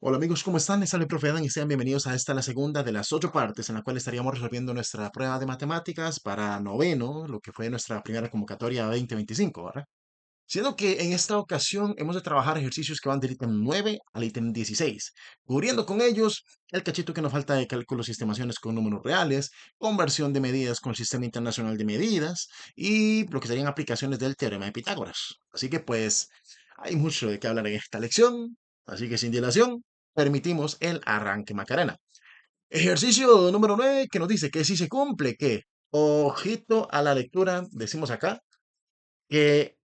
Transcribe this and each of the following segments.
Hola amigos, ¿cómo están? Les habla el profe Adán y sean bienvenidos a esta, la segunda de las 8 partes en la cual estaríamos resolviendo nuestra prueba de matemáticas para noveno, lo que fue nuestra primera convocatoria 2025, ¿verdad? Siendo que en esta ocasión hemos de trabajar ejercicios que van del ítem 9 al ítem 16, cubriendo con ellos el cachito que nos falta de cálculos y estimaciones con números reales, conversión de medidas con sistema internacional de medidas y lo que serían aplicaciones del teorema de Pitágoras. Así que pues hay mucho de qué hablar en esta lección, así que sin dilación, permitimos el arranque Macarena. Ejercicio número 9 que nos dice que si se cumple que, ojito a la lectura, decimos acá, que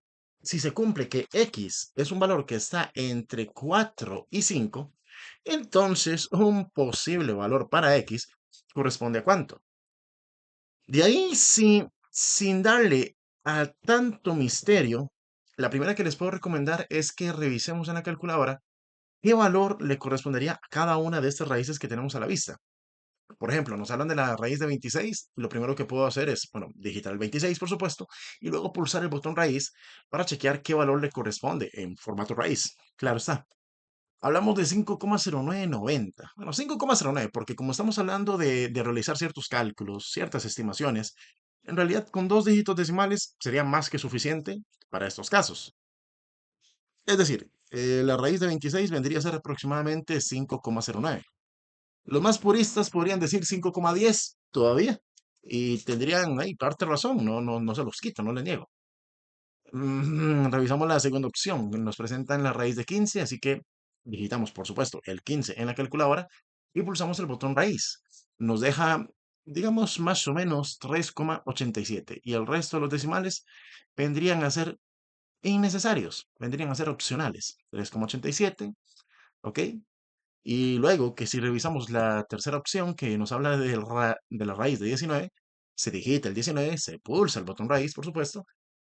si se cumple que x es un valor que está entre 4 y 5, entonces un posible valor para x corresponde a cuánto. De ahí, sin darle a tanto misterio, la primera que les puedo recomendar es que revisemos en la calculadora qué valor le correspondería a cada una de estas raíces que tenemos a la vista. Por ejemplo, nos hablan de la raíz de 26. Lo primero que puedo hacer es, bueno, digitar el 26, por supuesto, y luego pulsar el botón raíz para chequear qué valor le corresponde en formato raíz. Claro está. Hablamos de 5,0990. Bueno, 5,09, porque como estamos hablando de realizar ciertos cálculos, ciertas estimaciones, en realidad con dos dígitos decimales sería más que suficiente para estos casos. Es decir, la raíz de 26 vendría a ser aproximadamente 5,09. Los más puristas podrían decir 5,10 todavía. Y tendrían ahí parte razón, no se los quito, no le niego. Revisamos la segunda opción. Nos presentan la raíz de 15, así que digitamos, por supuesto, el 15 en la calculadora y pulsamos el botón raíz. Nos deja, digamos, más o menos 3,87. Y el resto de los decimales vendrían a ser innecesarios, vendrían a ser opcionales. 3,87, ¿ok? Y luego que si revisamos la tercera opción que nos habla de la raíz de 19, se digita el 19, se pulsa el botón raíz, por supuesto,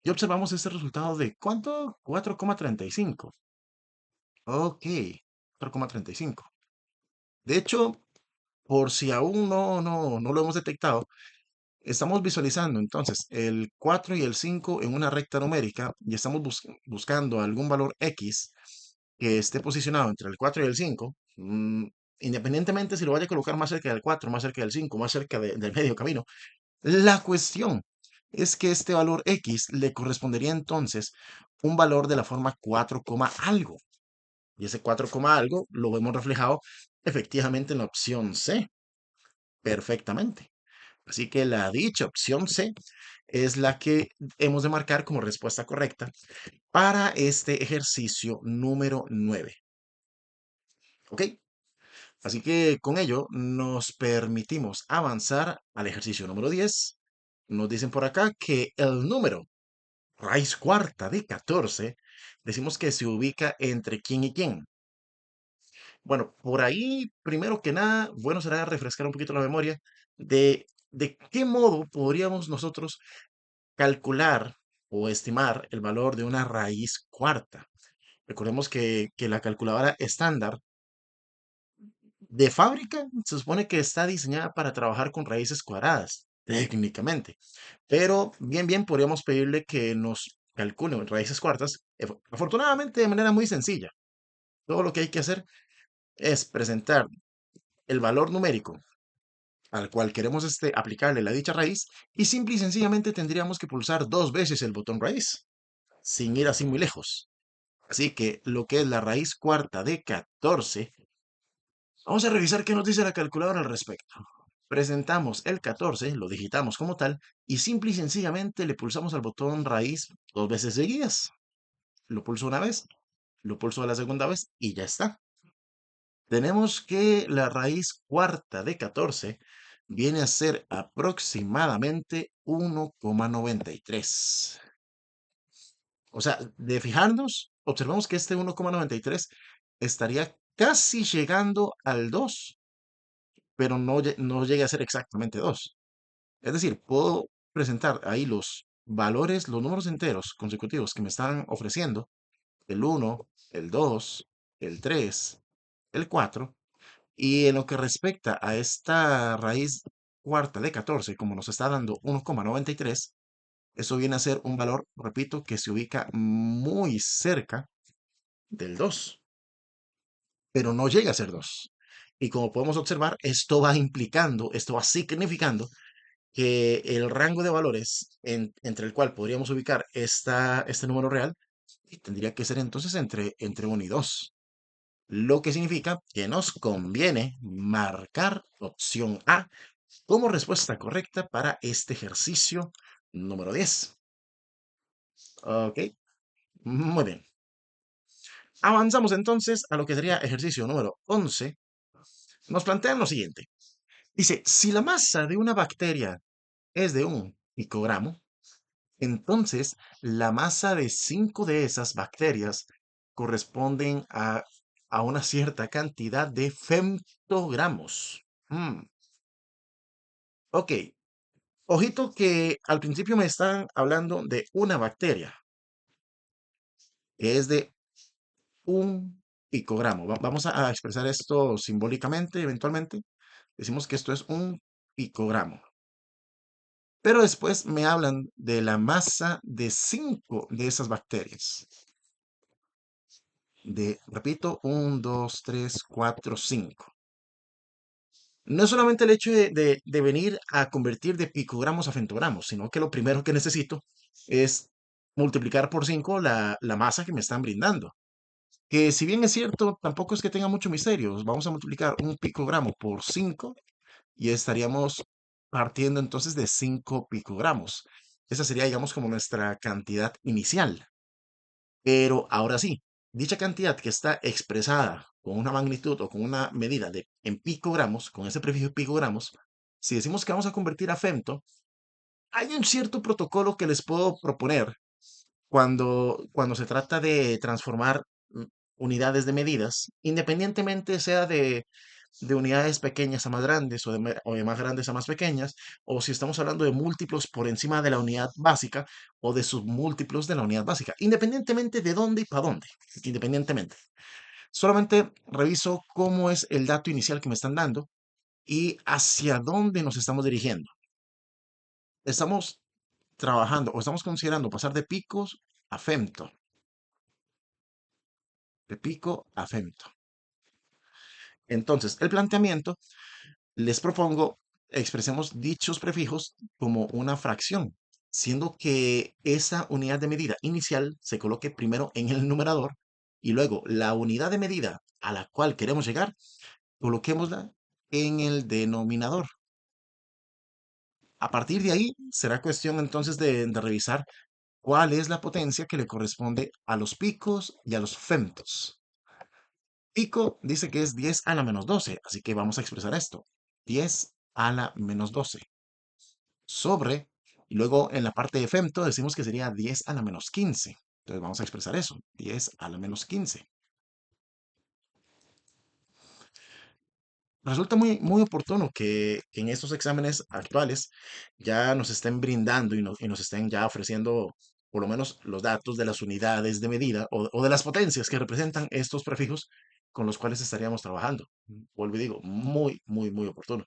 y observamos este resultado de ¿cuánto? 4,35. Ok, 4,35. De hecho, por si aún no lo hemos detectado, estamos visualizando entonces el 4 y el 5 en una recta numérica y estamos buscando algún valor X que esté posicionado entre el 4 y el 5, independientemente si lo vaya a colocar más cerca del 4, más cerca del 5, más cerca del medio camino. La cuestión es que este valor X le correspondería entonces un valor de la forma 4, algo. Y ese 4, algo lo vemos reflejado efectivamente en la opción C, perfectamente. Así que la dicha opción C es la que hemos de marcar como respuesta correcta para este ejercicio número 9. ¿Ok? Así que con ello nos permitimos avanzar al ejercicio número 10. Nos dicen por acá que el número raíz cuarta de 14 decimos que se ubica entre quién y quién. Bueno, por ahí, primero que nada, bueno será refrescar un poquito la memoria de qué modo podríamos nosotros calcular o estimar el valor de una raíz cuarta. Recordemos que la calculadora estándar de fábrica se supone que está diseñada para trabajar con raíces cuadradas, técnicamente. Pero bien podríamos pedirle que nos calcule raíces cuartas, afortunadamente de manera muy sencilla. Todo lo que hay que hacer es presentar el valor numérico al cual queremos aplicarle la dicha raíz y simple y sencillamente tendríamos que pulsar dos veces el botón raíz, sin ir así muy lejos. Así que lo que es la raíz cuarta de 14, vamos a revisar qué nos dice la calculadora al respecto. Presentamos el 14, lo digitamos como tal y simple y sencillamente le pulsamos al botón raíz dos veces seguidas. Lo pulso una vez, lo pulso a la segunda vez y ya está. Tenemos que la raíz cuarta de 14 viene a ser aproximadamente 1,93. O sea, de fijarnos, observamos que este 1,93 estaría casi llegando al 2, pero no llega a ser exactamente 2. Es decir, puedo presentar ahí los valores, los números enteros consecutivos que me están ofreciendo, el 1, el 2, el 3, el 4, y en lo que respecta a esta raíz cuarta de 14, como nos está dando 1,93, eso viene a ser un valor, repito, que se ubica muy cerca del 2. pero no llega a ser 2. Y como podemos observar, esto va implicando, esto va significando que el rango de valores entre el cual podríamos ubicar este número real tendría que ser entonces entre 1 y 2. Lo que significa que nos conviene marcar opción A como respuesta correcta para este ejercicio número 10. Ok, muy bien. Avanzamos entonces a lo que sería ejercicio número 11. Nos plantean lo siguiente. Dice, si la masa de una bacteria es de 1 picogramo, entonces la masa de 5 de esas bacterias corresponden a una cierta cantidad de femtogramos. Ok, ojito que al principio me están hablando de una bacteria, que es de 1 picogramo. Vamos a expresar esto simbólicamente, eventualmente. Decimos que esto es 1 picogramo. Pero después me hablan de la masa de 5 de esas bacterias. Repito, 1, 2, 3, 4, 5. No es solamente el hecho de venir a convertir de picogramos a femtogramos, sino que lo primero que necesito es multiplicar por 5 la masa que me están brindando. Que si bien es cierto, tampoco es que tenga mucho misterio. Vamos a multiplicar 1 picogramo por 5 y estaríamos partiendo entonces de 5 picogramos. Esa sería, digamos, como nuestra cantidad inicial. Pero ahora sí, dicha cantidad que está expresada con una magnitud o con una medida en picogramos, con ese prefijo picogramos, si decimos que vamos a convertir a femto, hay un cierto protocolo que les puedo proponer cuando se trata de transformar mm, unidades de medidas, independientemente sea de unidades pequeñas a más grandes o de más grandes a más pequeñas, o si estamos hablando de múltiplos por encima de la unidad básica o de submúltiplos de la unidad básica, independientemente de dónde y para dónde, independientemente. Solamente reviso cómo es el dato inicial que me están dando y hacia dónde nos estamos dirigiendo. Estamos trabajando o estamos considerando pasar de picos a femto, de pico a femto. Entonces, el planteamiento les propongo expresemos dichos prefijos como una fracción, siendo que esa unidad de medida inicial se coloque primero en el numerador y luego la unidad de medida a la cual queremos llegar, coloquémosla en el denominador. A partir de ahí será cuestión entonces de revisar cuál es la potencia que le corresponde a los picos y a los femtos. Pico dice que es 10 a la menos 12, así que vamos a expresar esto. 10 a la menos 12 sobre, y luego en la parte de femto decimos que sería 10 a la menos 15. Entonces vamos a expresar eso, 10 a la menos 15. Resulta muy oportuno que en estos exámenes actuales ya nos estén brindando y nos estén ya ofreciendo por lo menos los datos de las unidades de medida o de las potencias que representan estos prefijos con los cuales estaríamos trabajando. Vuelvo y digo, muy oportuno.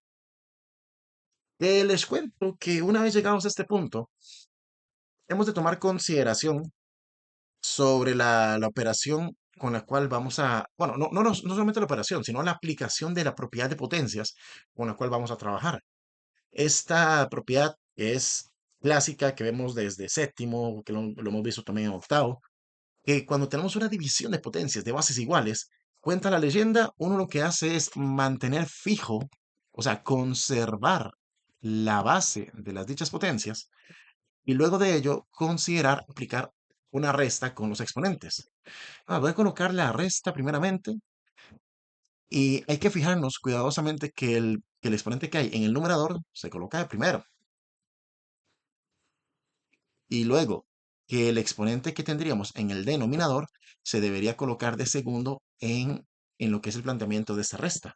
Les cuento que una vez llegados a este punto, hemos de tomar consideración sobre la operación con la cual vamos a, bueno, no solamente la operación, sino la aplicación de la propiedad de potencias con la cual vamos a trabajar. Esta propiedad es clásica que vemos desde séptimo, que lo hemos visto también en octavo, que cuando tenemos una división de potencias de bases iguales, cuenta la leyenda, uno lo que hace es mantener fijo, o sea, conservar la base de las dichas potencias y luego de ello considerar aplicar una resta con los exponentes. Voy a colocar la resta primeramente y hay que fijarnos cuidadosamente que el exponente que hay en el numerador se coloca de primero y luego que el exponente que tendríamos en el denominador se debería colocar de segundo en lo que es el planteamiento de esta resta.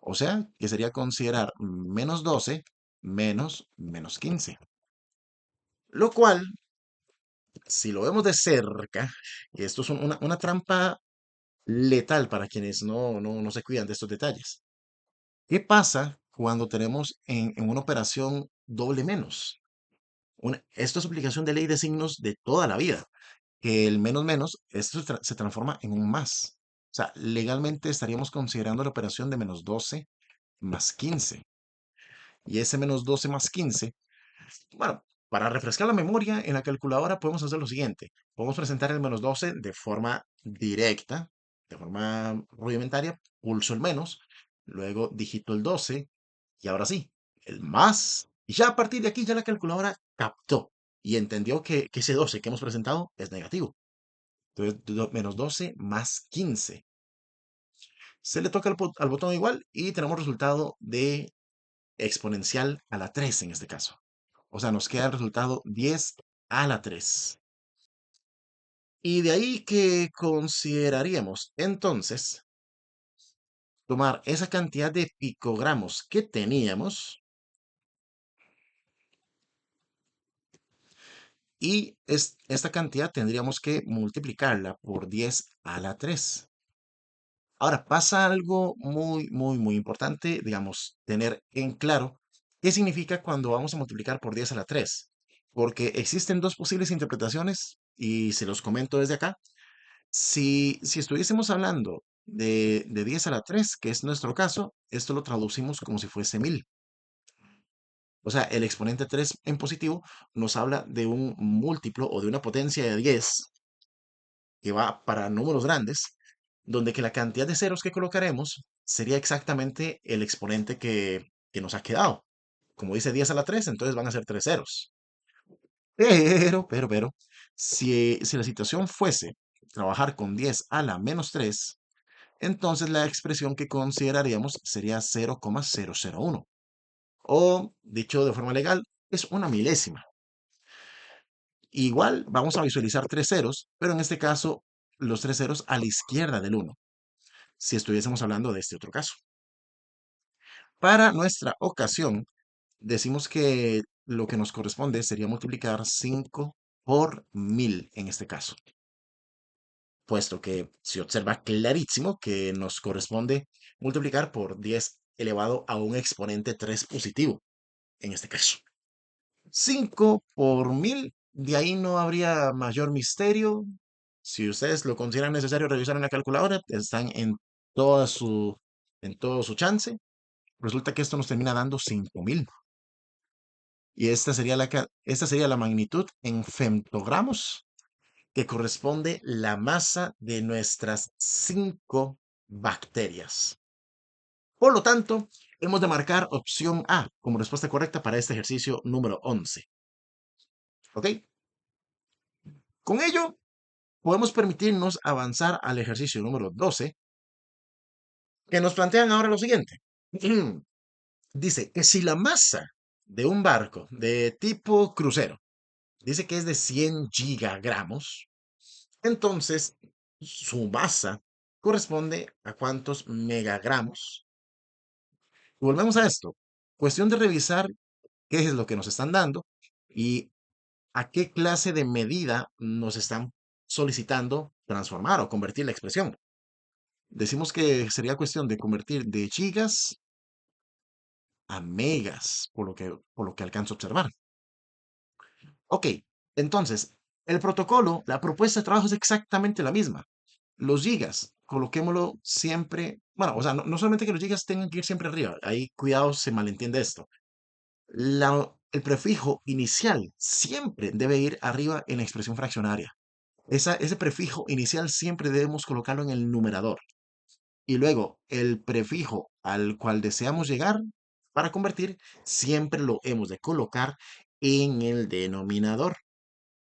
O sea, que sería considerar menos 12 menos 15. Lo cual, si lo vemos de cerca, y esto es una trampa letal para quienes no se cuidan de estos detalles. ¿Qué pasa cuando tenemos en una operación doble menos? Esto es aplicación de ley de signos de toda la vida, que el menos menos, esto se transforma en un más. O sea, legalmente estaríamos considerando la operación de menos 12 más 15. Y ese menos 12 más 15, bueno, para refrescar la memoria, en la calculadora podemos hacer lo siguiente. Podemos presentar el menos 12 de forma directa, de forma rudimentaria, pulso el menos, luego digito el 12 y ahora sí, el más. Y ya a partir de aquí ya la calculadora captó y entendió que ese 12 que hemos presentado es negativo. Entonces, menos 12 más 15. Se le toca al botón igual y tenemos resultado de exponencial a la 3 en este caso. O sea, nos queda el resultado 10 a la 3. Y de ahí que consideraríamos entonces tomar esa cantidad de picogramos que teníamos y esta cantidad tendríamos que multiplicarla por 10 a la 3. Ahora pasa algo muy, muy, muy importante, digamos, tener en claro qué significa cuando vamos a multiplicar por 10 a la 3. Porque existen dos posibles interpretaciones y se los comento desde acá. Si estuviésemos hablando de 10 a la 3, que es nuestro caso, esto lo traducimos como si fuese 1000. O sea, el exponente 3 en positivo nos habla de un múltiplo o de una potencia de 10 que va para números grandes, donde que la cantidad de ceros que colocaremos sería exactamente el exponente que nos ha quedado. Como dice 10 a la 3, entonces van a ser 3 ceros. Pero, si la situación fuese trabajar con 10 a la menos 3, entonces la expresión que consideraríamos sería 0,001. O, dicho de forma legal, es una milésima. Igual vamos a visualizar tres ceros, pero en este caso los tres ceros a la izquierda del uno, si estuviésemos hablando de este otro caso. Para nuestra ocasión, decimos que lo que nos corresponde sería multiplicar 5 por 1000 en este caso, puesto que se observa clarísimo que nos corresponde multiplicar por 10 elevado a un exponente 3 positivo, en este caso. 5 por 1000, de ahí no habría mayor misterio. Si ustedes lo consideran necesario revisar en la calculadora, están en todo su chance. Resulta que esto nos termina dando 5000. Y esta sería la magnitud en femtogramos que corresponde la masa de nuestras 5 bacterias. Por lo tanto, hemos de marcar opción A como respuesta correcta para este ejercicio número 11. ¿Ok? Con ello, podemos permitirnos avanzar al ejercicio número 12, que nos plantean ahora lo siguiente. Dice que si la masa de un barco de tipo crucero dice que es de 100 gigagramos, entonces su masa corresponde a cuántos megagramos. Y volvemos a esto. Cuestión de revisar qué es lo que nos están dando y a qué clase de medida nos están solicitando transformar o convertir la expresión. Decimos que sería cuestión de convertir de gigas a megas, por lo que alcanzo a observar. Ok, entonces, el protocolo, la propuesta de trabajo es exactamente la misma. Los gigas, coloquémoslo siempre, bueno, o sea, no solamente que los gigas tengan que ir siempre arriba, ahí cuidado, se malentiende esto. El prefijo inicial siempre debe ir arriba en la expresión fraccionaria. Ese prefijo inicial siempre debemos colocarlo en el numerador. Y luego el prefijo al cual deseamos llegar para convertir, siempre lo hemos de colocar en el denominador.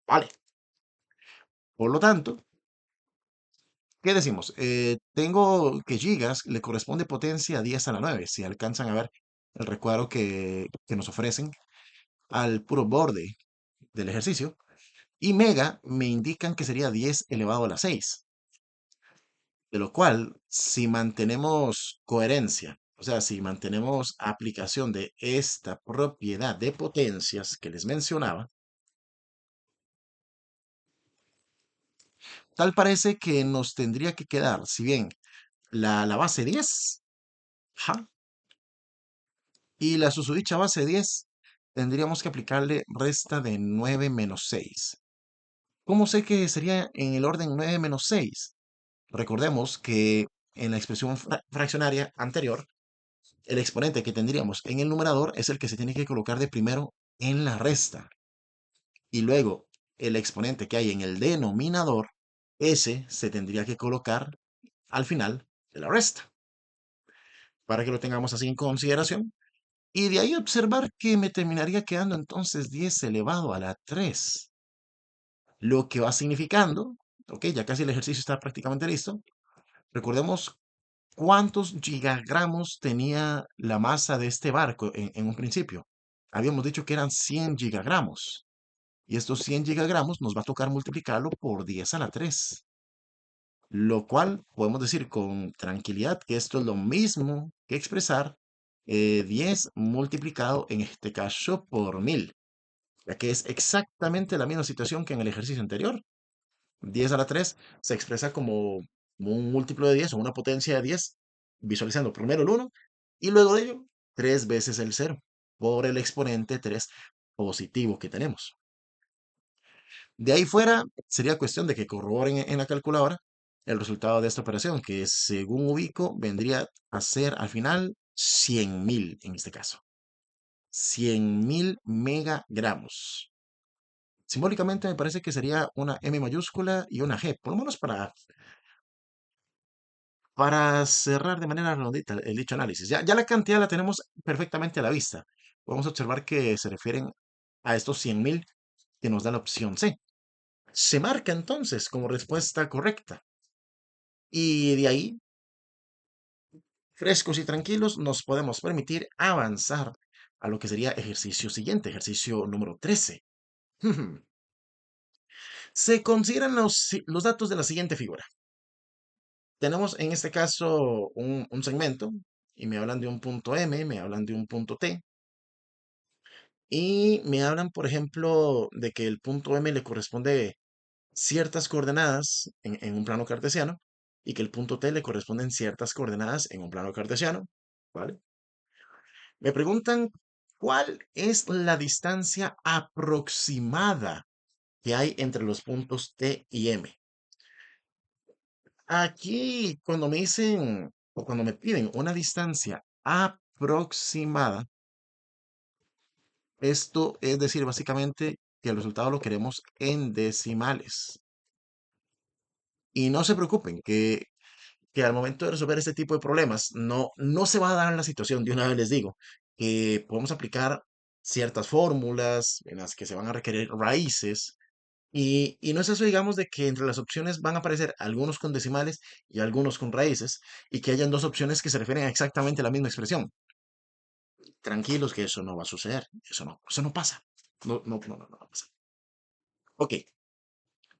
Vale. Por lo tanto, ¿qué decimos? Tengo que gigas le corresponde potencia 10 a la 9. Si alcanzan a ver el recuadro que nos ofrecen al puro borde del ejercicio. Y mega me indican que sería 10 elevado a la 6. De lo cual, si mantenemos coherencia, o sea, si mantenemos aplicación de esta propiedad de potencias que les mencionaba, tal parece que nos tendría que quedar, si bien la base 10, ja, y la susodicha base 10, tendríamos que aplicarle resta de 9 menos 6. ¿Cómo sé que sería en el orden 9 menos 6? Recordemos que en la expresión fraccionaria anterior, el exponente que tendríamos en el numerador es el que se tiene que colocar de primero en la resta. Y luego el exponente que hay en el denominador, ese se tendría que colocar al final de la resta, para que lo tengamos así en consideración. Y de ahí observar que me terminaría quedando entonces 10 elevado a la 3, lo que va significando, ok, ya casi el ejercicio está prácticamente listo. Recordemos cuántos gigagramos tenía la masa de este barco en un principio. Habíamos dicho que eran 100 gigagramos. Y estos 100 gigagramos nos va a tocar multiplicarlo por 10 a la 3. Lo cual podemos decir con tranquilidad que esto es lo mismo que expresar 10 multiplicado en este caso por 1000, ya que es exactamente la misma situación que en el ejercicio anterior. 10 a la 3 se expresa como un múltiplo de 10 o una potencia de 10, visualizando primero el 1 y luego de ello 3 veces el 0 por el exponente 3 positivo que tenemos. De ahí fuera, sería cuestión de que corroboren en la calculadora el resultado de esta operación, que según ubico vendría a ser al final 100.000 en este caso. 100.000 megagramos. Simbólicamente me parece que sería una M mayúscula y una G, por lo menos para cerrar de manera redondita el dicho análisis. Ya la cantidad la tenemos perfectamente a la vista. Podemos observar que se refieren a estos 100.000 que nos da la opción C. Se marca entonces como respuesta correcta. Y de ahí, frescos y tranquilos, nos podemos permitir avanzar a lo que sería ejercicio siguiente, ejercicio número 13. Se consideran los datos de la siguiente figura. Tenemos en este caso un segmento y me hablan de un punto M, me hablan de un punto T y me hablan, por ejemplo, de que el punto M le corresponde ciertas coordenadas en un plano cartesiano y que el punto T le corresponden ciertas coordenadas en un plano cartesiano, ¿vale? Me preguntan cuál es la distancia aproximada que hay entre los puntos T y M. Aquí, cuando me dicen o cuando me piden una distancia aproximada, esto es decir básicamente que el resultado lo queremos en decimales. Y no se preocupen, que al momento de resolver este tipo de problemas no se va a dar la situación, de una vez les digo, que podemos aplicar ciertas fórmulas en las que se van a requerir raíces y no es eso, digamos, de que entre las opciones van a aparecer algunos con decimales y algunos con raíces y que hayan dos opciones que se refieren a exactamente la misma expresión. Tranquilos que eso no va a suceder, eso no pasa. No pasa. Ok,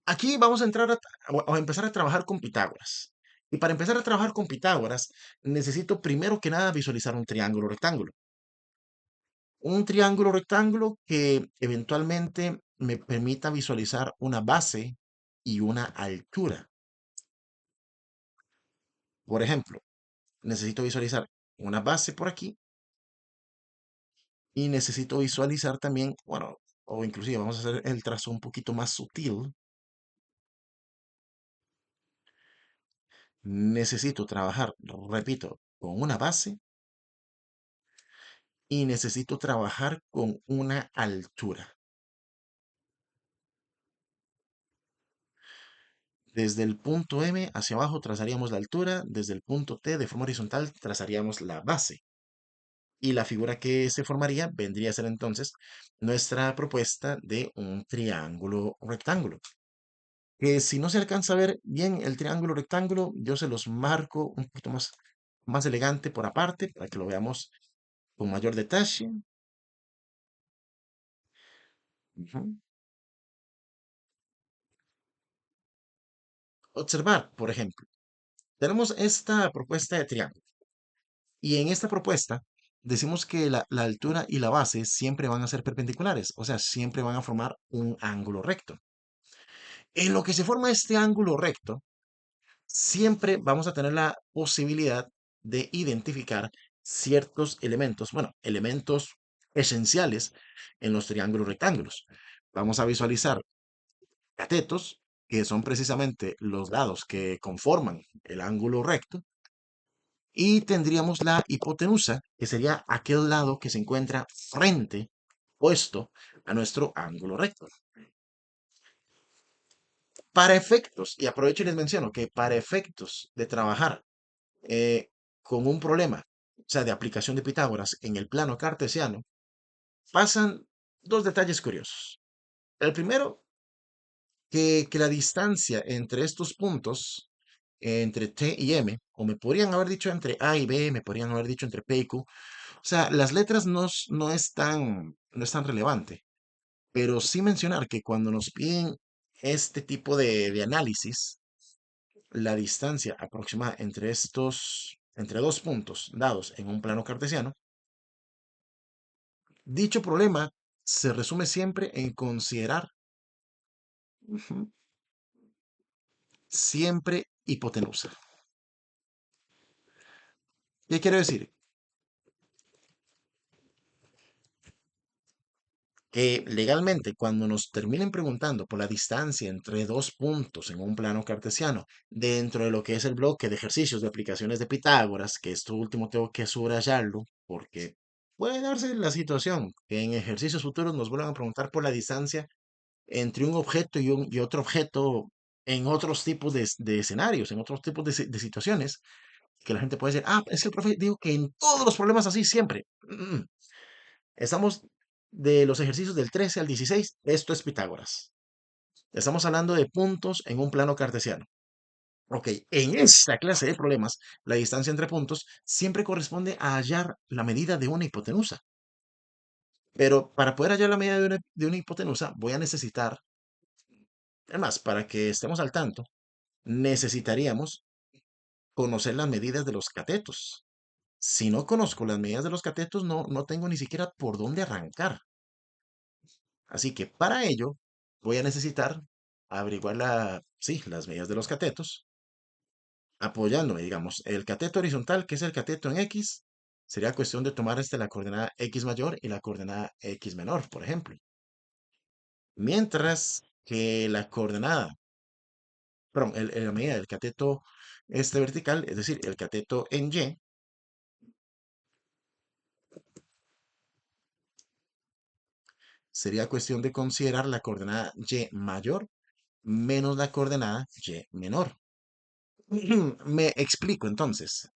aquí vamos a entrar a empezar a trabajar con Pitágoras. Y para empezar a trabajar con Pitágoras, necesito primero que nada visualizar un triángulo rectángulo. Un triángulo rectángulo que eventualmente me permita visualizar una base y una altura. Por ejemplo, necesito visualizar una base por aquí y necesito visualizar también, bueno, o inclusive vamos a hacer el trazo un poquito más sutil. Necesito trabajar, repito, con una base y necesito trabajar con una altura. Desde el punto M hacia abajo trazaríamos la altura, desde el punto T de forma horizontal trazaríamos la base. Y la figura que se formaría vendría a ser entonces nuestra propuesta de un triángulo rectángulo. Que si no se alcanza a ver bien el triángulo rectángulo, yo se los marco un poquito más elegante por aparte para que lo veamos con mayor detalle. Ujú. Observar, por ejemplo, tenemos esta propuesta de triángulo y en esta propuesta decimos que la altura y la base siempre van a ser perpendiculares, o sea, siempre van a formar un ángulo recto. En lo que se forma este ángulo recto, siempre vamos a tener la posibilidad de identificar ciertos elementos, bueno, elementos esenciales en los triángulos rectángulos. Vamos a visualizar catetos que son precisamente los lados que conforman el ángulo recto, y tendríamos la hipotenusa, que sería aquel lado que se encuentra frente, puesto a nuestro ángulo recto. Para efectos, y aprovecho y les menciono que para efectos de trabajar eh, con un problema, o sea, de aplicación de Pitágoras en el plano cartesiano, pasan dos detalles curiosos. El primero, que la distancia entre estos puntos, entre T y M, o me podrían haber dicho entre A y B, me podrían haber dicho entre P y Q, o sea, las letras no es tan relevante, pero sí mencionar que cuando nos piden este tipo de análisis, la distancia aproximada entre dos puntos dados en un plano cartesiano, dicho problema se resume siempre en considerar ujú, siempre hipotenusa. ¿Qué quiero decir? Que legalmente cuando nos terminen preguntando por la distancia entre dos puntos en un plano cartesiano dentro de lo que es el bloque de ejercicios de aplicaciones de Pitágoras, que esto último tengo que subrayarlo porque puede darse la situación que en ejercicios futuros nos vuelvan a preguntar por la distancia entre un objeto y otro objeto en otros tipos de escenarios, en otros tipos de situaciones, que la gente puede decir, ah, es que el profe dijo que en todos los problemas así siempre. Estamos de los ejercicios del 13 al 16, esto es Pitágoras. Estamos hablando de puntos en un plano cartesiano. Ok, en esta clase de problemas, la distancia entre puntos siempre corresponde a hallar la medida de una hipotenusa. Pero para poder hallar la medida de una hipotenusa, voy a necesitar, además, para que estemos al tanto, necesitaríamos conocer las medidas de los catetos. Si no conozco las medidas de los catetos, no tengo ni siquiera por dónde arrancar. Así que para ello voy a necesitar averiguar sí, las medidas de los catetos, apoyándome, digamos, el cateto horizontal, que es el cateto en X, sería cuestión de tomar la coordenada X mayor y la coordenada X menor, por ejemplo. Mientras que la coordenada, perdón, la medida del cateto vertical, es decir, el cateto en Y, sería cuestión de considerar la coordenada Y mayor menos la coordenada Y menor. Me explico entonces.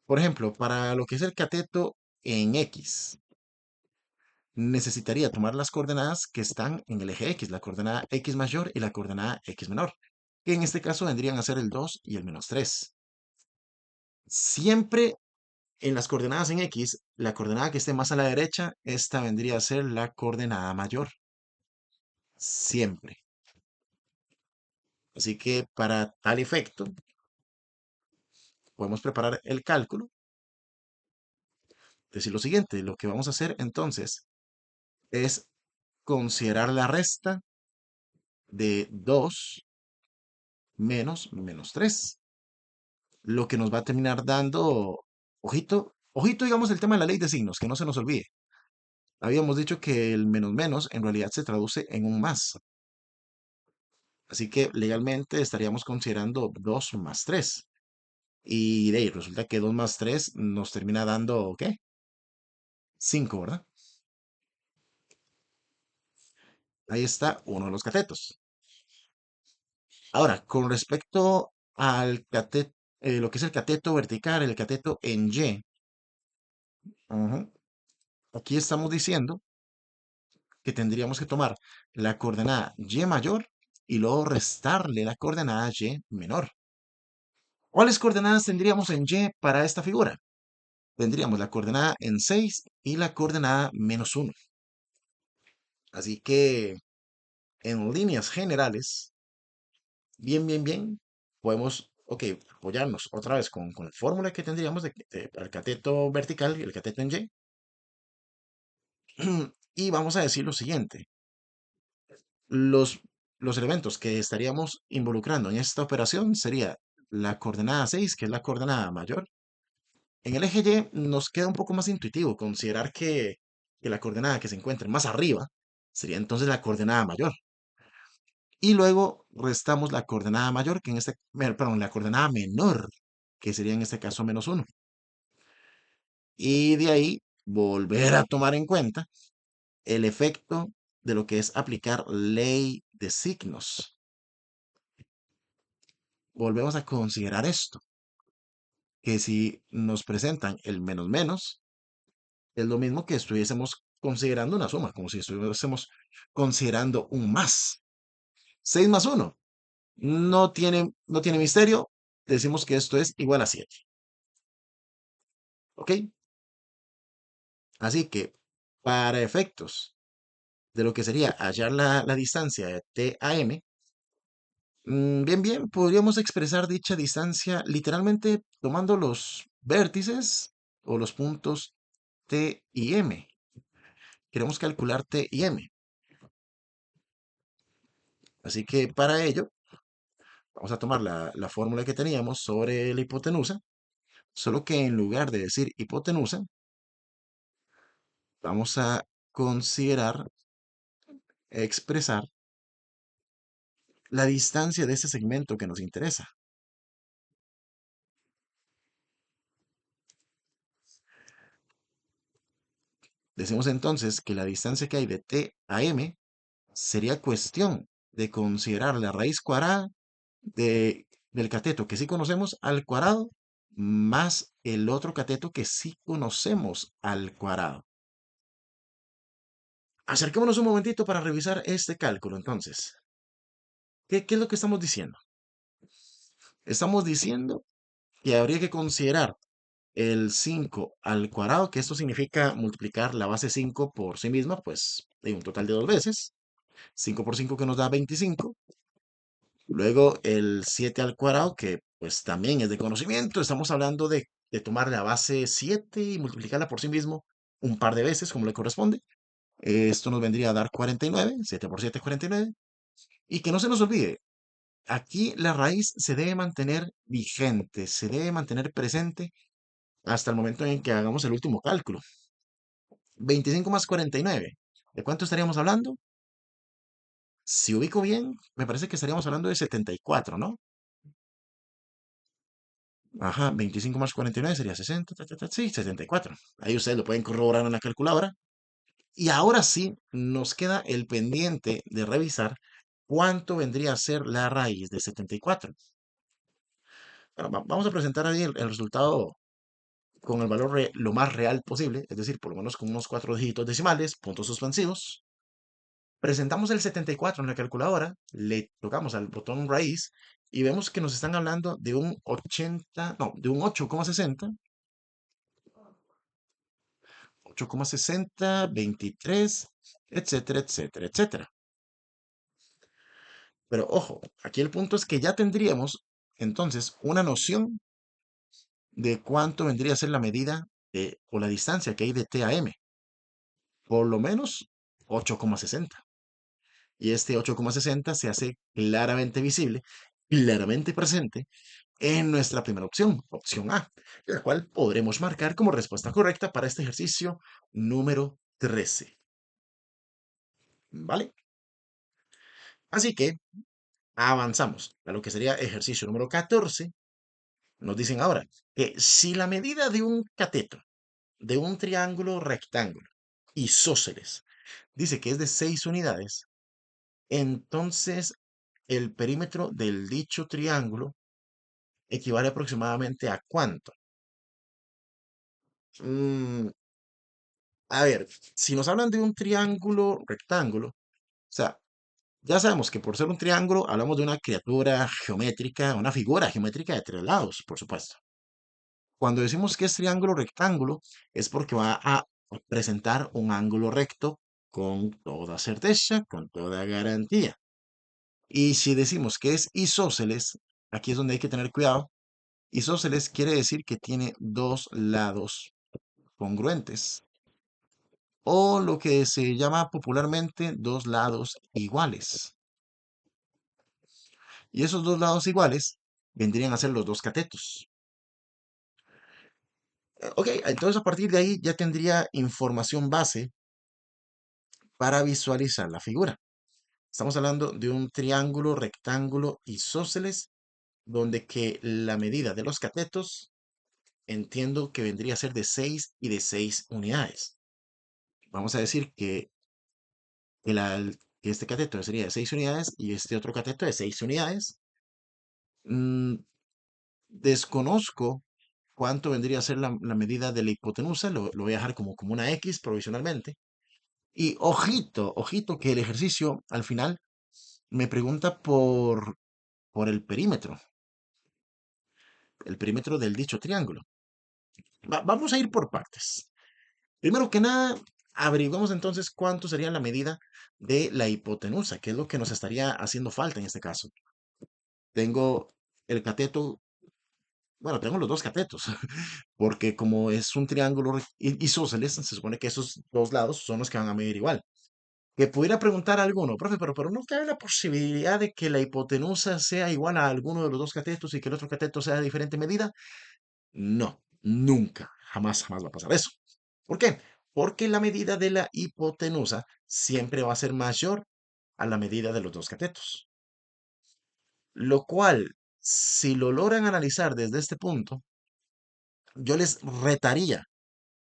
Por ejemplo, para lo que es el cateto en X, necesitaría tomar las coordenadas que están en el eje X, la coordenada X mayor y la coordenada X menor, que en este caso vendrían a ser el 2 y el -3. Siempre en las coordenadas en X, la coordenada que esté más a la derecha, esta vendría a ser la coordenada mayor. Siempre. Así que para tal efecto, podemos preparar el cálculo. Decir lo siguiente, lo que vamos a hacer entonces es considerar la resta de 2 menos -3, lo que nos va a terminar dando, ojito, ojito, digamos el tema de la ley de signos, que no se nos olvide. Habíamos dicho que el menos menos en realidad se traduce en un más, así que legalmente estaríamos considerando 2 más 3. Y de ahí resulta que 2 más 3 nos termina dando, ¿qué? 5, ¿verdad? Ahí está uno de los catetos. Ahora, con respecto al cateto, lo que es el cateto vertical, el cateto en Y, ujú, aquí estamos diciendo que tendríamos que tomar la coordenada Y mayor y luego restarle la coordenada Y menor. ¿Cuáles coordenadas tendríamos en Y para esta figura? Tendríamos la coordenada en 6 y la coordenada -1. Así que en líneas generales, bien, podemos, ok, apoyarnos otra vez con la fórmula que tendríamos para el cateto vertical y el cateto en Y. Y vamos a decir lo siguiente. Los, los elementos que estaríamos involucrando en esta operación sería la coordenada 6, que es la coordenada mayor. En el eje Y nos queda un poco más intuitivo considerar que la coordenada que se encuentre más arriba sería entonces la coordenada mayor. y luego restamos la coordenada mayor, que en este, perdón, la coordenada menor, que sería en este caso -1. Y de ahí volver a tomar en cuenta el efecto de lo que es aplicar ley de signos. Volvemos a considerar esto, que si nos presentan el menos menos, es lo mismo que estuviésemos considerando una suma, como si estuviésemos considerando un más. 6 más 1 no tiene misterio, decimos que esto es igual a 7. ¿Ok? Así que, para efectos de lo que sería hallar la distancia de t a m, bien, bien, podríamos expresar dicha distancia literalmente tomando los vértices o los puntos T y M. Queremos calcular T y M. Así que para ello, vamos a tomar la fórmula que teníamos sobre la hipotenusa, solo que en lugar de decir hipotenusa, vamos a considerar expresar la distancia de ese segmento que nos interesa. Decimos entonces que la distancia que hay de T a M sería cuestión de considerar la raíz cuadrada del cateto que sí conocemos al cuadrado más el otro cateto que sí conocemos al cuadrado. Acerquémonos un momentito para revisar este cálculo entonces. ¿Qué es lo que estamos diciendo? Estamos diciendo que habría que considerar el 5 al cuadrado, que esto significa multiplicar la base 5 por sí misma, pues de un total de 2 veces. 5 por 5 que nos da 25. Luego el 7 al cuadrado, que pues también es de conocimiento. Estamos hablando de tomar la base 7 y multiplicarla por sí mismo un par de veces, como le corresponde. Esto nos vendría a dar 49. 7 por 7 es 49. Y que no se nos olvide, aquí la raíz se debe mantener vigente, se debe mantener presente hasta el momento en que hagamos el último cálculo. 25 más 49. ¿De cuánto estaríamos hablando? Si ubico bien, me parece que estaríamos hablando de 74, ¿no? Ajá, 25 más 49 sería 60, sí, 74. Ahí ustedes lo pueden corroborar en la calculadora. Y ahora sí, nos queda el pendiente de revisar cuánto vendría a ser la raíz de 74. Bueno, vamos a presentar ahí el resultado con el valor lo más real posible, es decir, por lo menos con unos 4 dígitos decimales, puntos suspensivos. Presentamos el 74 en la calculadora, le tocamos al botón raíz y vemos que nos están hablando de un 80, no, de un 8,60, 8,60, 23, etcétera, etcétera, etcétera. Pero ojo, aquí el punto es que ya tendríamos entonces una noción de cuánto vendría a ser la medida o la distancia que hay de T a M. Por lo menos 8,60. Y este 8,60 se hace claramente visible, claramente presente en nuestra primera opción, opción A, la cual podremos marcar como respuesta correcta para este ejercicio número 13. ¿Vale? Así que avanzamos a lo que sería ejercicio número 14. Nos dicen ahora que si la medida de un cateto, de un triángulo rectángulo isósceles, dice que es de 6 unidades, entonces el perímetro del dicho triángulo equivale aproximadamente a ¿cuánto? Mm, a ver, si nos hablan de un triángulo rectángulo, o sea, ya sabemos que por ser un triángulo hablamos de una criatura geométrica, una figura geométrica de 3 lados, por supuesto. Cuando decimos que es triángulo rectángulo, es porque va a presentar un ángulo recto con toda certeza, con toda garantía. Y si decimos que es isósceles, aquí es donde hay que tener cuidado. Isósceles quiere decir que tiene 2 lados congruentes, o lo que se llama popularmente 2 lados iguales. Y esos 2 lados iguales vendrían a ser los dos catetos. Ok, entonces a partir de ahí ya tendría información base para visualizar la figura. Estamos hablando de un triángulo, rectángulo isósceles, donde que la medida de los catetos entiendo que vendría a ser de 6 y de 6 unidades. Vamos a decir que, que este cateto sería de 6 unidades y este otro cateto de 6 unidades. Mm, desconozco cuánto vendría a ser la medida de la hipotenusa, lo voy a dejar como una X provisionalmente. Y ojito, ojito que el ejercicio al final me pregunta por el perímetro del dicho triángulo. Vamos a ir por partes. Primero que nada, averiguamos entonces cuánto sería la medida de la hipotenusa, que es lo que nos estaría haciendo falta en este caso. Tengo el cateto, bueno, tengo los dos catetos, porque como es un triángulo isósceles, se supone que esos dos lados son los que van a medir igual. Que pudiera preguntar a alguno, profe, pero no cabe la posibilidad de que la hipotenusa sea igual a alguno de los dos catetos y que el otro cateto sea de diferente medida. No, nunca, jamás, jamás va a pasar eso. ¿Por qué? Porque la medida de la hipotenusa siempre va a ser mayor a la medida de los dos catetos. Lo cual, si lo logran analizar desde este punto, yo les retaría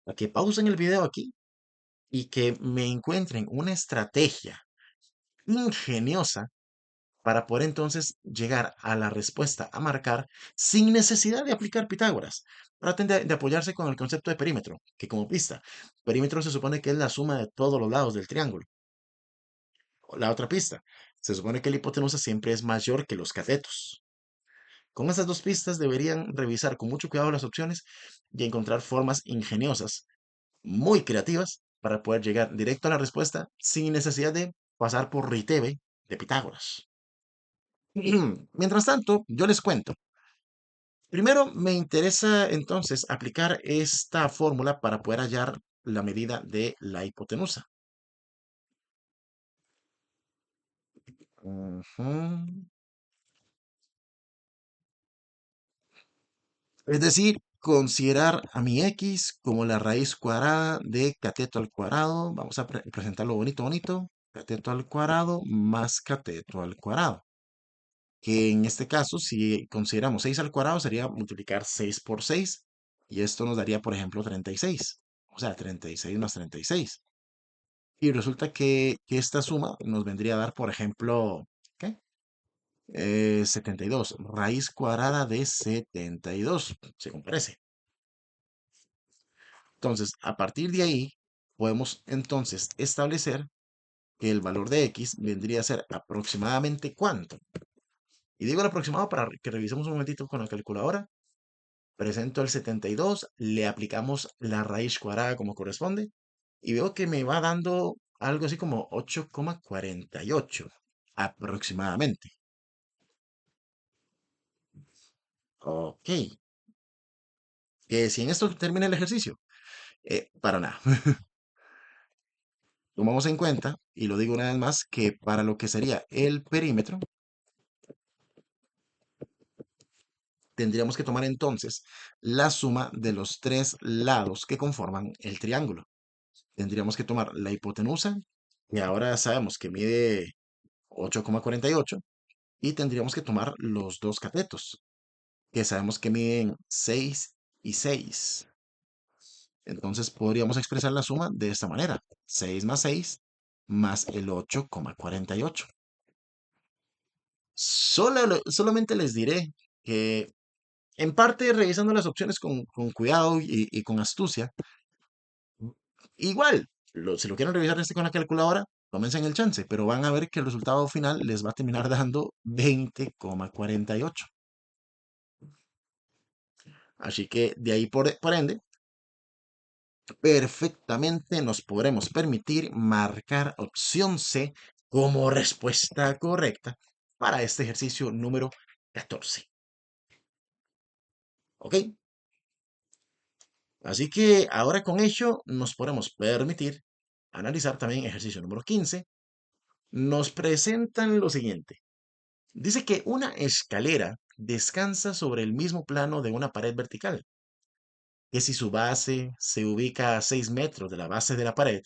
a que pausen el video aquí y que me encuentren una estrategia ingeniosa para poder entonces llegar a la respuesta a marcar sin necesidad de aplicar Pitágoras. Traten de apoyarse con el concepto de perímetro, que como pista, perímetro se supone que es la suma de todos los lados del triángulo. La otra pista, se supone que la hipotenusa siempre es mayor que los catetos. Con esas dos pistas deberían revisar con mucho cuidado las opciones y encontrar formas ingeniosas, muy creativas, para poder llegar directo a la respuesta sin necesidad de pasar por Riteve de Pitágoras. Mientras tanto, yo les cuento. Primero, me interesa entonces aplicar esta fórmula para poder hallar la medida de la hipotenusa. Ujú. Es decir, considerar a mi x como la raíz cuadrada de cateto al cuadrado. Vamos a presentarlo bonito, bonito. Cateto al cuadrado más cateto al cuadrado. Que en este caso, si consideramos 6 al cuadrado, sería multiplicar 6 por 6. Y esto nos daría, por ejemplo, 36. O sea, 36 más 36. Y resulta que esta suma nos vendría a dar, por ejemplo, ¿qué? 72. Raíz cuadrada de 72, según parece. Entonces, a partir de ahí, podemos entonces establecer que el valor de x vendría a ser aproximadamente ¿cuánto? Y digo el aproximado para que revisemos un momentito con la calculadora. Presento el 72, le aplicamos la raíz cuadrada como corresponde y veo que me va dando algo así como 8,48 aproximadamente. Ok, que si en esto termina el ejercicio, para nada. Tomamos en cuenta, y lo digo una vez más, que para lo que sería el perímetro, tendríamos que tomar entonces la suma de los tres lados que conforman el triángulo. Tendríamos que tomar la hipotenusa, que ahora sabemos que mide 8,48, y tendríamos que tomar los dos catetos, que sabemos que miden 6 y 6. Entonces podríamos expresar la suma de esta manera: 6 más 6 más el 8,48. Solamente les diré que, en parte, revisando las opciones con cuidado y con astucia, igual, si lo quieren revisar con la calculadora, tómense en el chance, pero van a ver que el resultado final les va a terminar dando 20,48. Así que de ahí por ende, perfectamente nos podremos permitir marcar opción C como respuesta correcta para este ejercicio número 14. ¿Ok? Así que ahora con ello nos podemos permitir analizar también ejercicio número 15. Nos presentan lo siguiente. Dice que una escalera descansa sobre el mismo plano de una pared vertical, que si su base se ubica a 6 metros de la base de la pared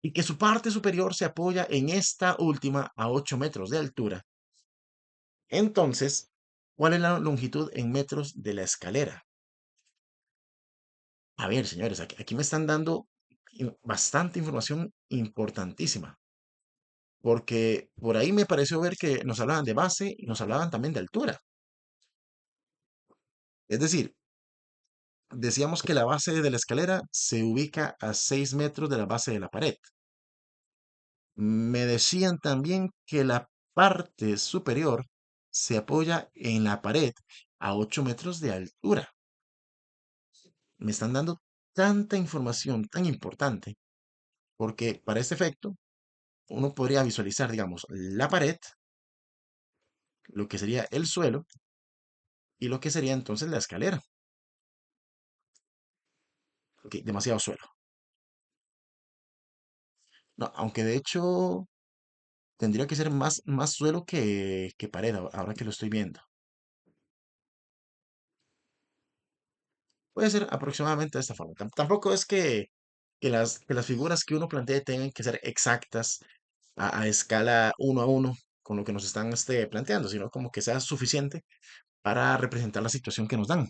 y que su parte superior se apoya en esta última a 8 metros de altura. Entonces, ¿cuál es la longitud en metros de la escalera? A ver, señores, aquí me están dando bastante información importantísima, porque por ahí me pareció ver que nos hablaban de base y nos hablaban también de altura. Es decir, decíamos que la base de la escalera se ubica a 6 metros de la base de la pared. Me decían también que la parte superior se apoya en la pared a 8 metros de altura. Me están dando tanta información tan importante porque para este efecto uno podría visualizar, digamos, la pared, lo que sería el suelo y lo que sería entonces la escalera. Ok, demasiado suelo. No, aunque de hecho tendría que ser más suelo que pared, ahora que lo estoy viendo. Puede ser aproximadamente de esta forma. Tampoco es que las figuras que uno plantee tengan que ser exactas a escala uno a uno con lo que nos están planteando, sino como que sea suficiente para representar la situación que nos dan.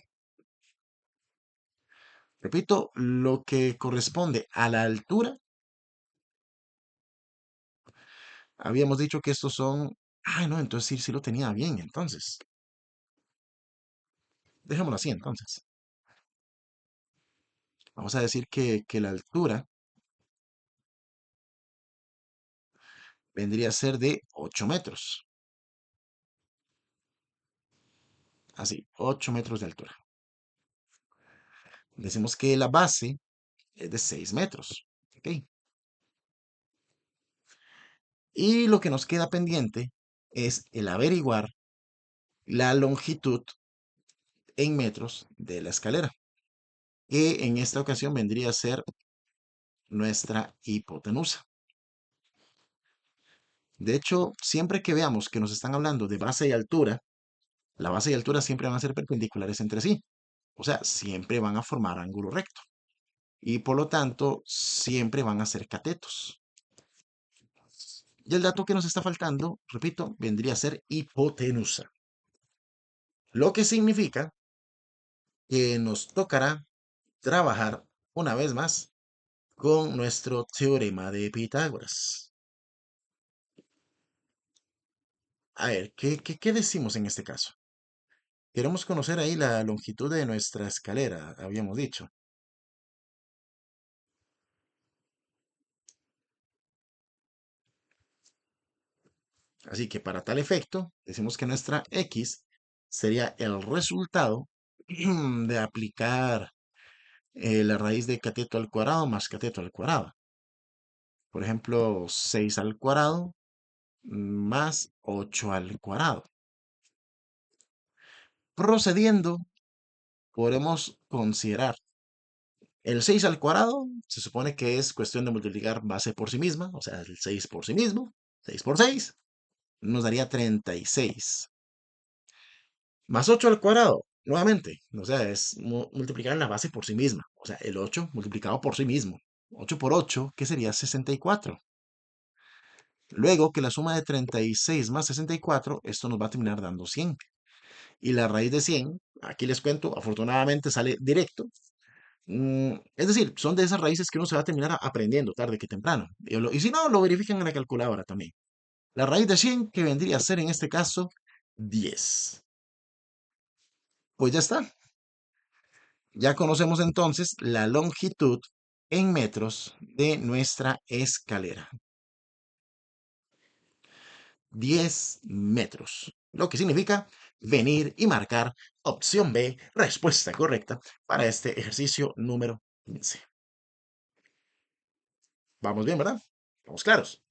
Repito, lo que corresponde a la altura, habíamos dicho que estos son... Ay, no, entonces sí, sí lo tenía bien, entonces. Dejémoslo así, entonces. Vamos a decir que la altura vendría a ser de 8 metros. Así, 8 metros de altura. Decimos que la base es de 6 metros. ¿Ok? Y lo que nos queda pendiente es el averiguar la longitud en metros de la escalera, que en esta ocasión vendría a ser nuestra hipotenusa. De hecho, siempre que veamos que nos están hablando de base y altura, la base y altura siempre van a ser perpendiculares entre sí. O sea, siempre van a formar ángulo recto. Y por lo tanto, siempre van a ser catetos. Y el dato que nos está faltando, repito, vendría a ser hipotenusa. Lo que significa que nos tocará trabajar una vez más con nuestro teorema de Pitágoras. A ver, ¿qué decimos en este caso? Queremos conocer ahí la longitud de nuestra escalera, habíamos dicho. Así que para tal efecto, decimos que nuestra x sería el resultado de aplicar la raíz de cateto al cuadrado más cateto al cuadrado. Por ejemplo, 6 al cuadrado más 8 al cuadrado. Procediendo, podemos considerar el 6 al cuadrado, se supone que es cuestión de multiplicar base por sí misma, o sea, el 6 por sí mismo, 6 por 6, nos daría 36. Más 8 al cuadrado, nuevamente, o sea, es multiplicar la base por sí misma, o sea, el 8 multiplicado por sí mismo. 8 por 8, que sería 64. Luego que la suma de 36 más 64, esto nos va a terminar dando 100. Y la raíz de 100, aquí les cuento, afortunadamente sale directo. Es decir, son de esas raíces que uno se va a terminar aprendiendo tarde que temprano. Y si no, lo verifican en la calculadora también. La raíz de 100, que vendría a ser en este caso 10. Pues ya está. Ya conocemos entonces la longitud en metros de nuestra escalera. 10 metros. Lo que significa venir y marcar opción B, respuesta correcta para este ejercicio número 15. Vamos bien, ¿verdad? Vamos claros.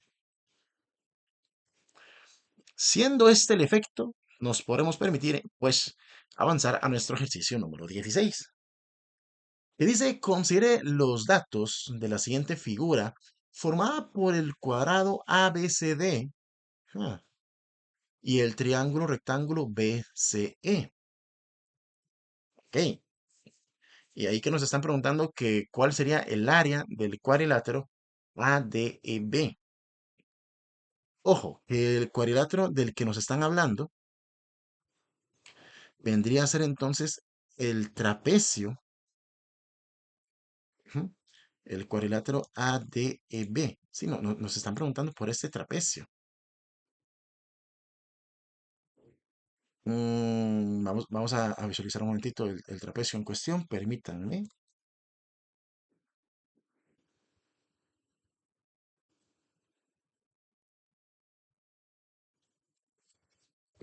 Siendo este el efecto, nos podremos permitir, pues, avanzar a nuestro ejercicio número 16. Que dice, considere los datos de la siguiente figura formada por el cuadrado ABCD y el triángulo rectángulo BCE. Ok, y ahí que nos están preguntando que cuál sería el área del cuadrilátero ADEB. Ojo, que el cuadrilátero del que nos están hablando vendría a ser entonces el trapecio, ujú, el cuadrilátero ADEB. Sí, nos están preguntando por este trapecio. Vamos a visualizar un momentito el trapecio en cuestión, permítanme.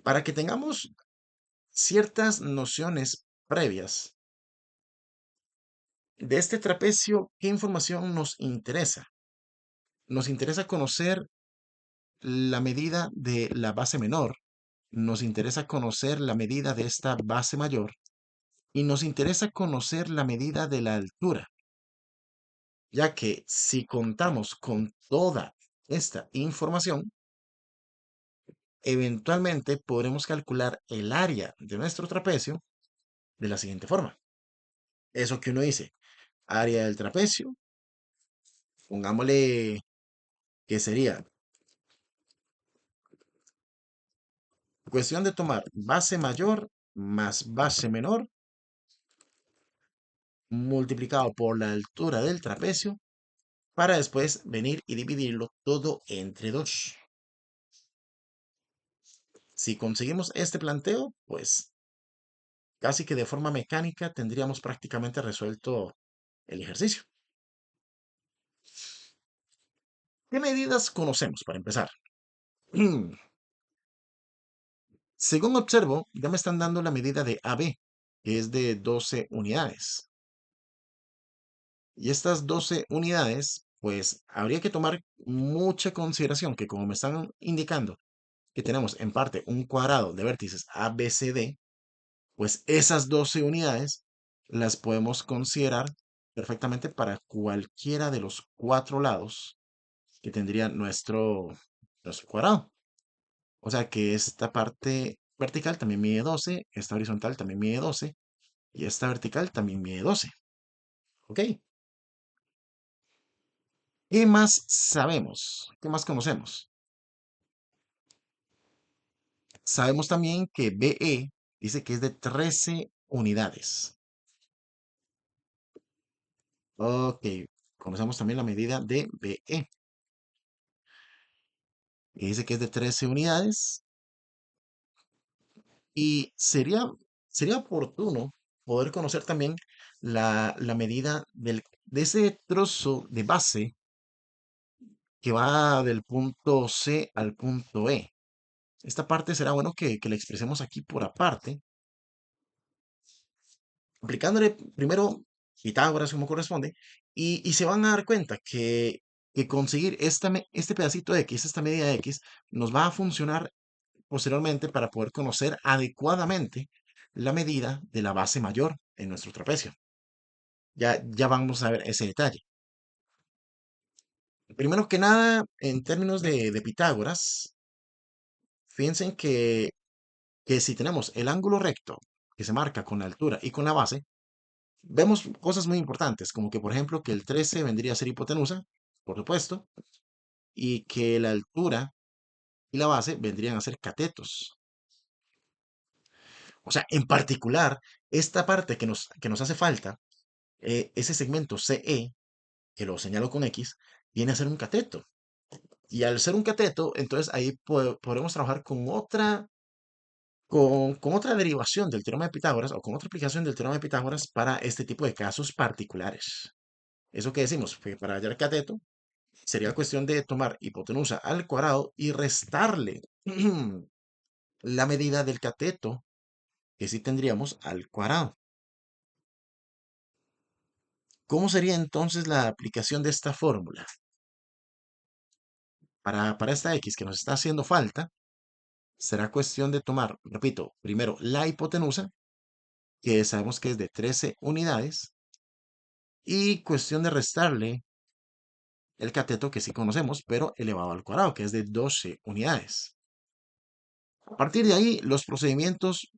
Para que tengamos ciertas nociones previas de este trapecio, ¿qué información nos interesa? Nos interesa conocer la medida de la base menor, nos interesa conocer la medida de esta base mayor y nos interesa conocer la medida de la altura, ya que si contamos con toda esta información, eventualmente podremos calcular el área de nuestro trapecio de la siguiente forma. Eso que uno dice, área del trapecio, pongámosle que sería cuestión de tomar base mayor más base menor multiplicado por la altura del trapecio para después venir y dividirlo todo entre 2. Si conseguimos este planteo, pues casi que de forma mecánica tendríamos prácticamente resuelto el ejercicio. ¿Qué medidas conocemos para empezar? Según observo, ya me están dando la medida de AB, que es de 12 unidades. Y estas 12 unidades, pues habría que tomar mucha consideración que como me están indicando que tenemos en parte un cuadrado de vértices ABCD, pues esas 12 unidades las podemos considerar perfectamente para cualquiera de los 4 lados que tendría nuestro cuadrado. O sea que esta parte vertical también mide 12, esta horizontal también mide 12 y esta vertical también mide 12. ¿Ok? ¿Qué más sabemos? ¿Qué más conocemos? Sabemos también que BE dice que es de 13 unidades. Ok, conocemos también la medida de BE, que dice que es de 13 unidades. Y sería oportuno poder conocer también la medida de ese trozo de base que va del punto C al punto E. Esta parte será bueno que la expresemos aquí por aparte, aplicándole primero Pitágoras como corresponde, y se van a dar cuenta que conseguir este pedacito de X, esta medida de X, nos va a funcionar posteriormente para poder conocer adecuadamente la medida de la base mayor en nuestro trapecio. Ya vamos a ver ese detalle. Primero que nada, en términos de Pitágoras, fíjense que si tenemos el ángulo recto que se marca con la altura y con la base, vemos cosas muy importantes, como que por ejemplo que el 13 vendría a ser hipotenusa, por supuesto, y que la altura y la base vendrían a ser catetos. O sea, en particular, esta parte que nos hace falta, ese segmento CE, que lo señalo con X, viene a ser un cateto. Y al ser un cateto, entonces ahí podremos trabajar con otra derivación del teorema de Pitágoras o con otra aplicación del teorema de Pitágoras para este tipo de casos particulares. Eso que decimos, que para hallar cateto sería cuestión de tomar hipotenusa al cuadrado y restarle la medida del cateto que sí tendríamos al cuadrado. ¿Cómo sería entonces la aplicación de esta fórmula? Para esta X que nos está haciendo falta, será cuestión de tomar, repito, primero la hipotenusa, que sabemos que es de 13 unidades, y cuestión de restarle el cateto que sí conocemos, pero elevado al cuadrado, que es de 12 unidades. A partir de ahí, los procedimientos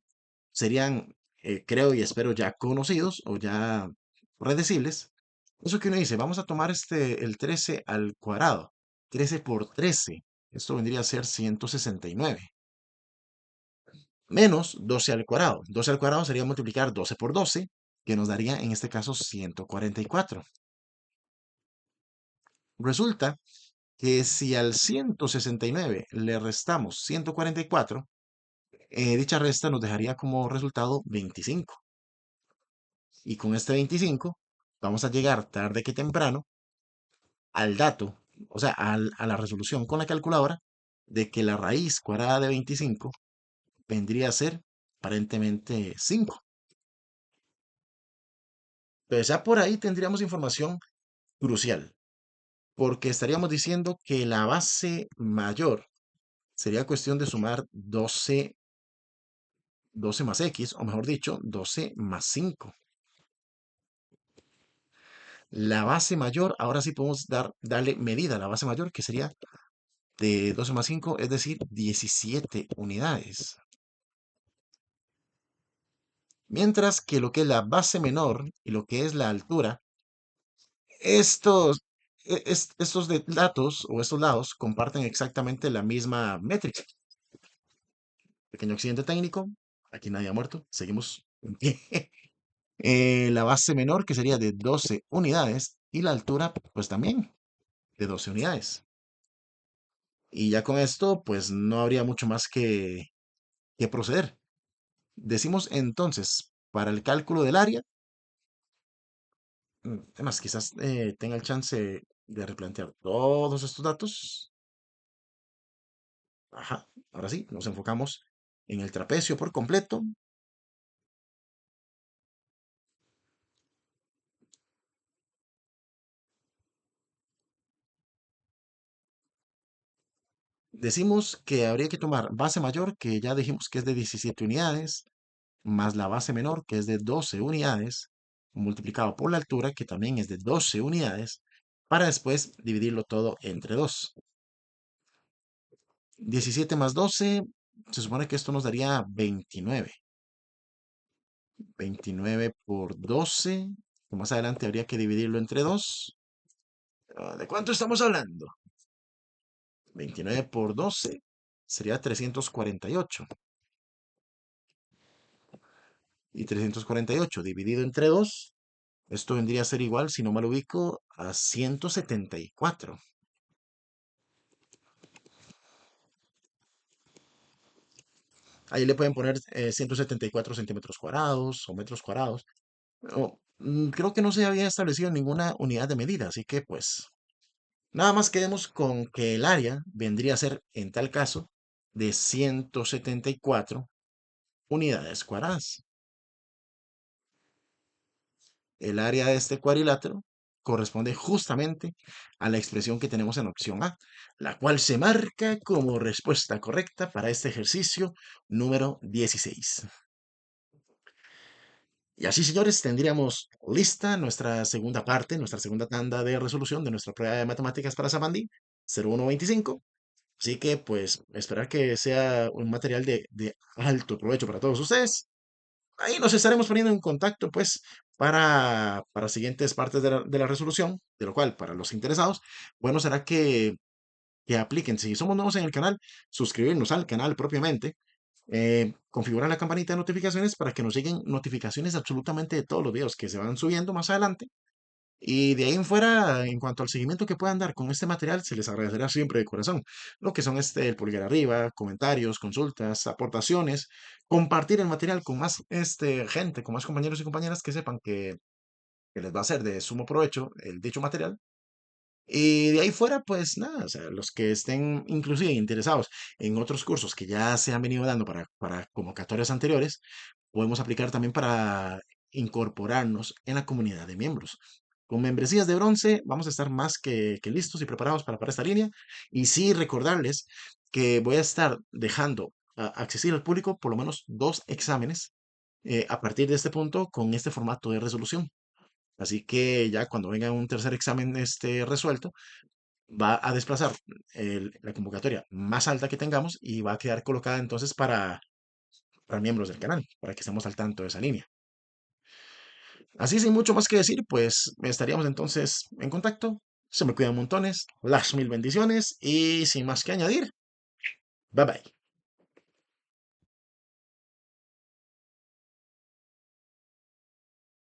serían, creo y espero, ya conocidos o ya predecibles. Eso que uno dice, vamos a tomar el 13 al cuadrado. 13 por 13. Esto vendría a ser 169. Menos 12 al cuadrado. 12 al cuadrado sería multiplicar 12 por 12, que nos daría en este caso 144. Resulta que si al 169 le restamos 144, dicha resta nos dejaría como resultado 25. Y con este 25 vamos a llegar tarde que temprano al dato, o sea, a la resolución con la calculadora de que la raíz cuadrada de 25 vendría a ser aparentemente 5. Entonces ya por ahí tendríamos información crucial, porque estaríamos diciendo que la base mayor sería cuestión de sumar 12 más x, o mejor dicho, 12 más 5. La base mayor, ahora sí podemos darle medida a la base mayor, que sería de 12 más 5, es decir, 17 unidades. Mientras que lo que es la base menor y lo que es la altura, estos, datos o estos lados comparten exactamente la misma métrica. Pequeño accidente técnico, aquí nadie ha muerto, seguimos en pie. La base menor que sería de 12 unidades y la altura pues también de 12 unidades. Y ya con esto pues no habría mucho más que proceder. Decimos entonces, para el cálculo del área, además quizás tenga el chance de replantear todos estos datos. Ajá, ahora sí, nos enfocamos en el trapecio por completo. Decimos que habría que tomar base mayor, que ya dijimos que es de 17 unidades, más la base menor, que es de 12 unidades, multiplicado por la altura, que también es de 12 unidades, para después dividirlo todo entre 2. 17 más 12, se supone que esto nos daría 29. 29 por 12, que más adelante habría que dividirlo entre 2. ¿De cuánto estamos hablando? 29 por 12 sería 348. Y 348 dividido entre 2, esto vendría a ser igual, si no mal ubico, a 174. Ahí le pueden poner 174 centímetros cuadrados o metros cuadrados. Creo que no se había establecido ninguna unidad de medida, así que pues nada más quedemos con que el área vendría a ser, en tal caso, de 174 unidades cuadradas. El área de este cuadrilátero corresponde justamente a la expresión que tenemos en opción A, la cual se marca como respuesta correcta para este ejercicio número 16. Y así, señores, tendríamos lista nuestra segunda parte, nuestra segunda tanda de resolución de nuestra prueba de matemáticas para Sabandí 0125. Así que, pues, esperar que sea un material de alto provecho para todos ustedes. Ahí nos estaremos poniendo en contacto, pues, para siguientes partes de la resolución, de lo cual, para los interesados, bueno, será que apliquen, si somos nuevos en el canal, suscribirnos al canal propiamente, configurar la campanita de notificaciones para que nos lleguen notificaciones absolutamente de todos los videos que se van subiendo más adelante. Y de ahí en fuera, en cuanto al seguimiento que puedan dar con este material, se les agradecerá siempre de corazón. Lo que son el pulgar arriba, comentarios, consultas, aportaciones, compartir el material con más gente, con más compañeros y compañeras que sepan que les va a ser de sumo provecho el dicho material. Y de ahí fuera, pues nada, o sea, los que estén inclusive interesados en otros cursos que ya se han venido dando para convocatorias anteriores, podemos aplicar también para incorporarnos en la comunidad de miembros. Con membresías de bronce vamos a estar más que listos y preparados para esta línea. Y sí recordarles que voy a estar dejando accesible al público por lo menos 2 exámenes a partir de este punto con este formato de resolución. Así que ya cuando venga un tercer examen resuelto, va a desplazar la convocatoria más alta que tengamos y va a quedar colocada entonces para miembros del canal, para que estemos al tanto de esa línea. Así sin mucho más que decir, pues estaríamos entonces en contacto. Se me cuidan montones, las mil bendiciones y sin más que añadir, bye bye.